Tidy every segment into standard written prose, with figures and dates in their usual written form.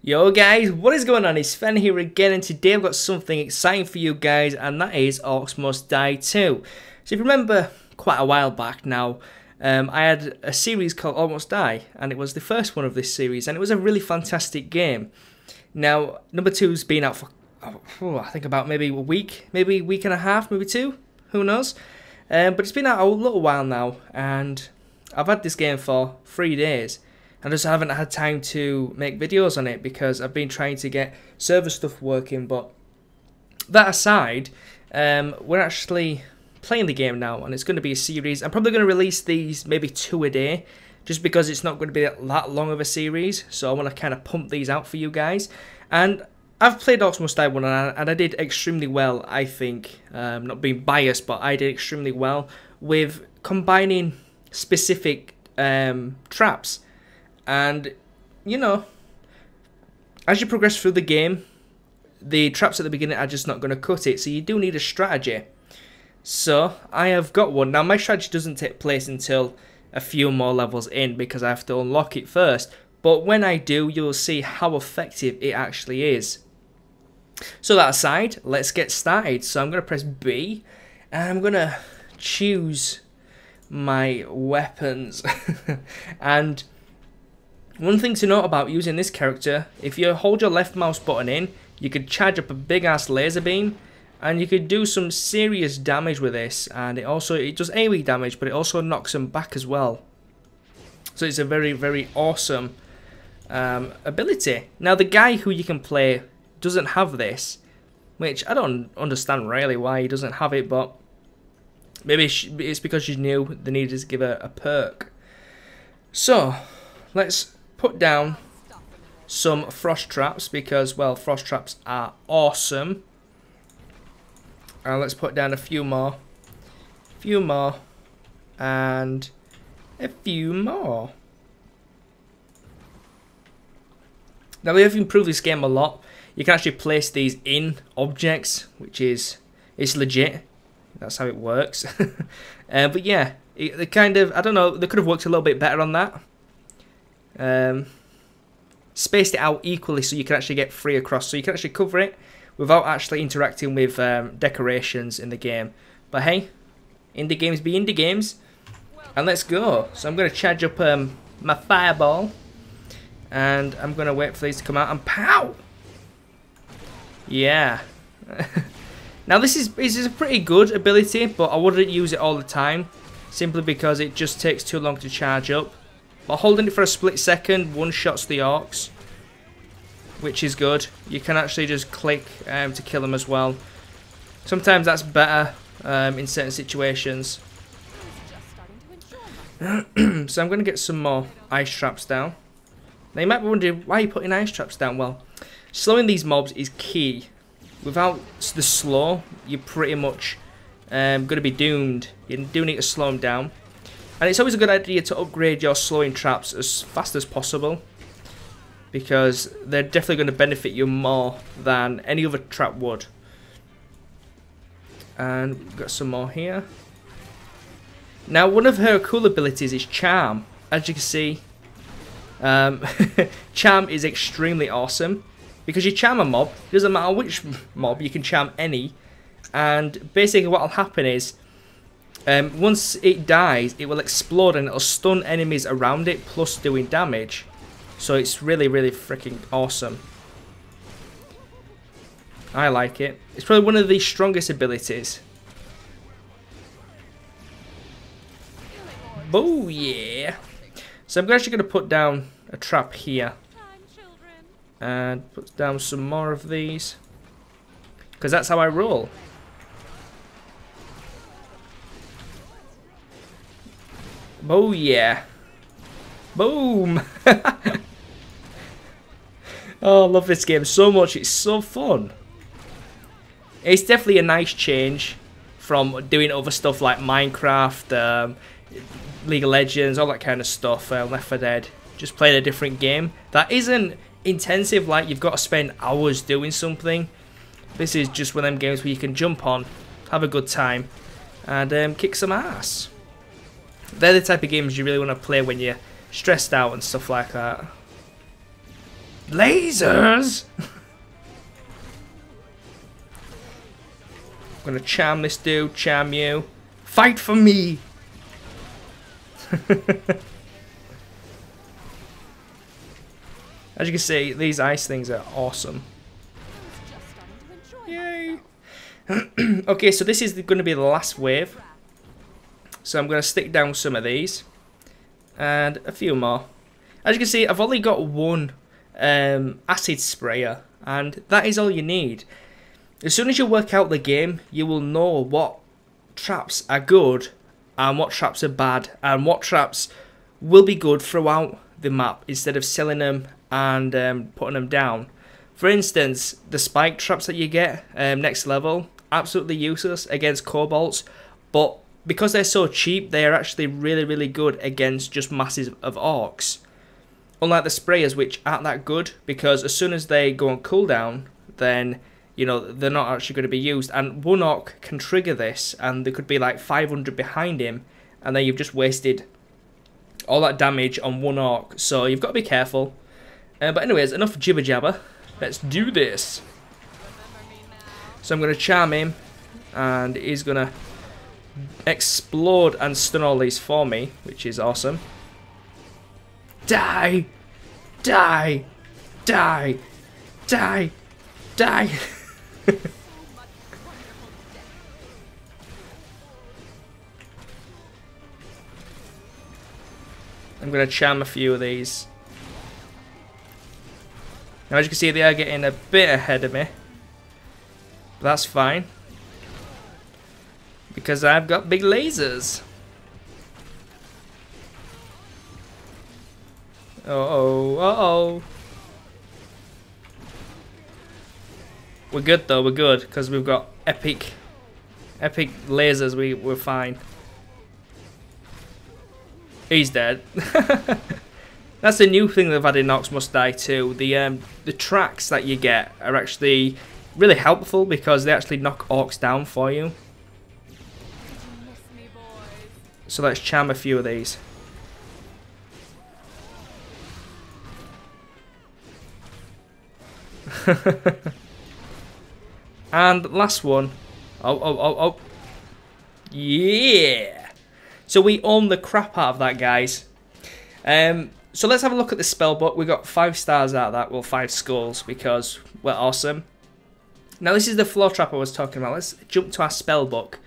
Yo guys, what is going on? It's Fen here again, and today I've got something exciting for you guys, and that is Orcs Must Die 2. So if you remember quite a while back now, I had a series called Orcs Must Die, and it was the first one of this series, and it was a really fantastic game. Now, number 2's been out for, I think about maybe a week and a half, maybe two, who knows? But it's been out a little while now, and I've had this game for 3 days. I just haven't had time to make videos on it because I've been trying to get server stuff working. But that aside, we're actually playing the game now, and it's going to be a series. I'm probably going to release these maybe 2 a day, just because it's not going to be that long of a series. So I want to kind of pump these out for you guys. And I've played Orcs Must Die 1, and I did extremely well, I think. Not being biased, but I did extremely well with combining specific traps. And, you know, as you progress through the game, the traps at the beginning are just not going to cut it. So you do need a strategy. So I have got one. Now, my strategy doesn't take place until a few more levels in because I have to unlock it first. But when I do, you'll see how effective it actually is. So that aside, let's get started. So I'm going to press B, and I'm going to choose my weapons. And one thing to note about using this character, if you hold your left mouse button in, you could charge up a big ass laser beam, and you could do some serious damage with this. And it does AoE damage, but it also knocks them back as well. So it's a very, very awesome ability. Now the guy who you can play doesn't have this, which I don't understand really why he doesn't have it, but maybe it's because she's new. They needed to give her a perk. So let's put down some frost traps because, well, frost traps are awesome. And let's put down a few more, and a few more. Now we have improved this game a lot. You can actually place these in objects, which is legit. That's how it works. But yeah, they kind of, I don't know, they could have worked a little bit better on that. Spaced it out equally so you can actually get free across, so you can actually cover it without actually interacting with decorations in the game. But hey, indie games be indie games, and let's go. So I'm going to charge up my fireball, and I'm going to wait for these to come out, and pow! Yeah. Now this is a pretty good ability, but I wouldn't use it all the time, simply because it just takes too long to charge up. But holding it for a split second one-shots the orcs, which is good. You can actually just click to kill them as well. Sometimes that's better in certain situations. So I'm going to get some more ice traps down. Now you might be wondering, why are you putting ice traps down? Well, slowing these mobs is key. Without the slow, you're pretty much going to be doomed. You do need to slow them down. And it's always a good idea to upgrade your slowing traps as fast as possible, because they're definitely going to benefit you more than any other trap would. And we've got some more here. Now one of her cool abilities is Charm. As you can see, Charm is extremely awesome, because you charm a mob, it doesn't matter which mob, you can charm any. And basically what will happen is, once it dies, it will explode and it'll stun enemies around it, plus doing damage. So it's really, really freaking awesome. I like it. It's probably one of the strongest abilities. Oh yeah. So I'm actually going to put down a trap here. And put down some more of these, because that's how I roll. Oh yeah. Boom. Oh, I love this game so much. It's so fun. It's definitely a nice change from doing other stuff like Minecraft, League of Legends, all that kind of stuff, Left 4 Dead. Just playing a different game that isn't intensive, like you've got to spend hours doing something. This is just one of them games where you can jump on, have a good time, and kick some ass. They're the type of games you really want to play when you're stressed out and stuff like that. Lasers! I'm gonna charm this dude, charm you. Fight for me! As you can see, these ice things are awesome. Yay! Okay, so this is going to be the last wave. So I'm going to stick down some of these. And a few more. As you can see, I've only got one acid sprayer. And that is all you need. As soon as you work out the game, you will know what traps are good and what traps are bad. And what traps will be good throughout the map instead of selling them and putting them down. For instance, the spike traps that you get next level, absolutely useless against kobolds, but because they're so cheap, they are actually really, really good against just masses of orcs. Unlike the sprayers, which aren't that good, because as soon as they go on cooldown, then, you know, they're not actually going to be used. And one orc can trigger this, and there could be like 500 behind him, and then you've just wasted all that damage on one orc. So you've got to be careful. But anyways, enough jibber jabber. Let's do this. So I'm going to charm him, and he's going to explode and stun all these for me, which is awesome. Die! Die! Die! Die! Die! I'm going to charm a few of these. Now as you can see, they are getting a bit ahead of me. But that's fine. Because I've got big lasers. Uh-oh, uh-oh. We're good though, we're good. Because we've got epic lasers, we're fine. He's dead. That's a new thing they've had in Orcs Must Die too. The tracks that you get are actually really helpful because they actually knock orcs down for you. So let's charm a few of these. And last one. Oh. Yeah! So we own the crap out of that, guys. So let's have a look at the spell book. We got 5 stars out of that. Well, 5 skulls because we're awesome. Now this is the floor trap I was talking about. Let's jump to our spell book.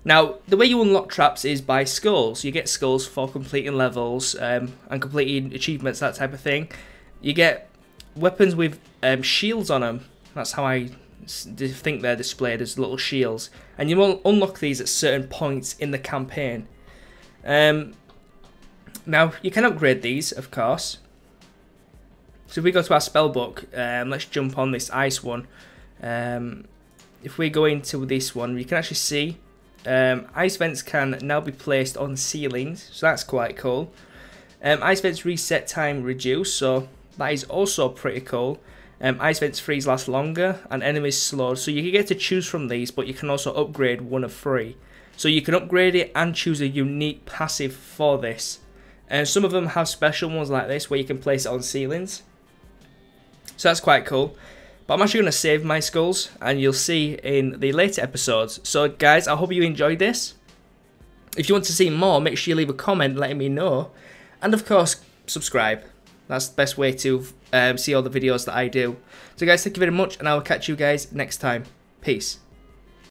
Now the way you unlock traps is by skulls. You get skulls for completing levels and completing achievements, that type of thing. You get weapons with shields on them. That's how I think they're displayed, as little shields. And you will unlock these at certain points in the campaign. Now you can upgrade these, of course. So if we go to our spell book, let's jump on this ice one. If we go into this one, you can actually see ice vents can now be placed on ceilings, so that's quite cool. Ice vents reset time reduced, so that is also pretty cool. Ice vents freeze last longer and enemies slowed, so you can get to choose from these, but you can also upgrade one of 3. So you can upgrade it and choose a unique passive for this. And some of them have special ones like this where you can place it on ceilings. So that's quite cool. But I'm actually going to save my skulls, and you'll see in the later episodes. So guys, I hope you enjoyed this. If you want to see more, make sure you leave a comment letting me know. And of course, subscribe. That's the best way to see all the videos that I do. So guys, thank you very much, and I will catch you guys next time. Peace.